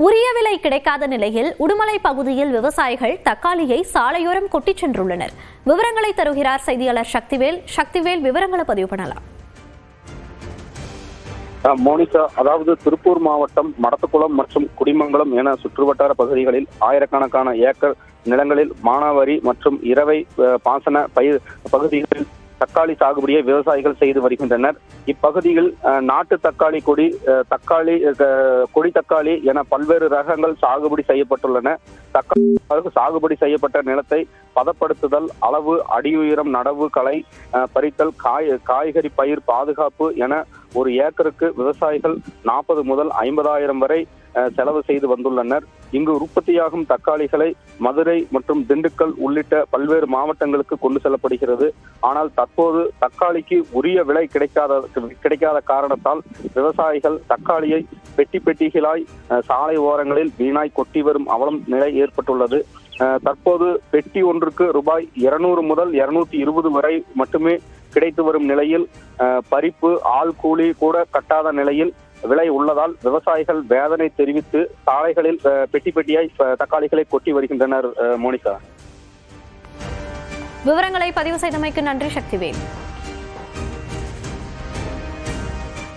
உரிய விலை கிடைக்காத நிலையில் உடுமலை பகுதியில் விவசாயிகள் தக்காளியை சாலையோரம் கொட்டிச் சென்றுள்ளனர். விவரங்களை தருகிறார் செய்தியாளர் சக்திவேல். விவரங்களை பதிவு பண்ணலாம். மோனிகா, அதாவது திருப்பூர் மாவட்டம் மடத்துக்குளம் மற்றும் குடிமங்கலம் என சுற்றுவட்டார பகுதிகளில் ஆயிரக்கணக்கான ஏக்கர் நிலங்களில் மானாவாரி மற்றும் இரவை பாசன பகுதிகளில் தக்காளி சாகுபடியை விவசாயிகள் செய்து வருகின்றனர். இப்பகுதியில் நாட்டு தக்காளி கொடி தக்காளி என பல்வேறு ரகங்கள் சாகுபடி செய்யப்பட்டுள்ளன. தக்காளி சாகுபடி செய்யப்பட்ட நிலத்தை பதப்படுத்துதல், அளவு, அடியுயரம், நடவு, களை பறித்தல், காய்கறி பயிர் பாதுகாப்பு என ஒரு ஏக்கருக்கு விவசாயிகள் 40 முதல் 50,000 வரை செலவு செய்து வந்துள்ளனர். இங்கு உற்பத்தியாகும் தக்காளிகளை மதுரை மற்றும் திண்டுக்கல் உள்ளிட்ட பல்வேறு மாவட்டங்களுக்கு கொண்டு செல்லப்படுகிறது. ஆனால் தற்போது தக்காளிக்கு உரிய விலை கிடைக்காத காரணத்தால் விவசாயிகள் தக்காளியை பெட்டிகளாய் சாலை ஓரங்களில் வீணாய் கொட்டி வரும் அவலம் நிலை ஏற்பட்டுள்ளது. தற்போது பெட்டி ஒன்றுக்கு ரூபாய் 200 முதல் 220 வரை மட்டுமே கிடைத்து வரும் நிலையில் பறிப்பு, ஆள் கூலி கூட கட்டாத நிலையில் விலை உள்ளதால் விவசாயிகள் வேதனை தெரிவித்து சாலைகளில் பெட்டியாய் தக்காளிகளை கொட்டி வருகின்றனர். மோனிகா, விவரங்களை பதிவு செய்தமைக்கு நன்றி சக்திவேல்.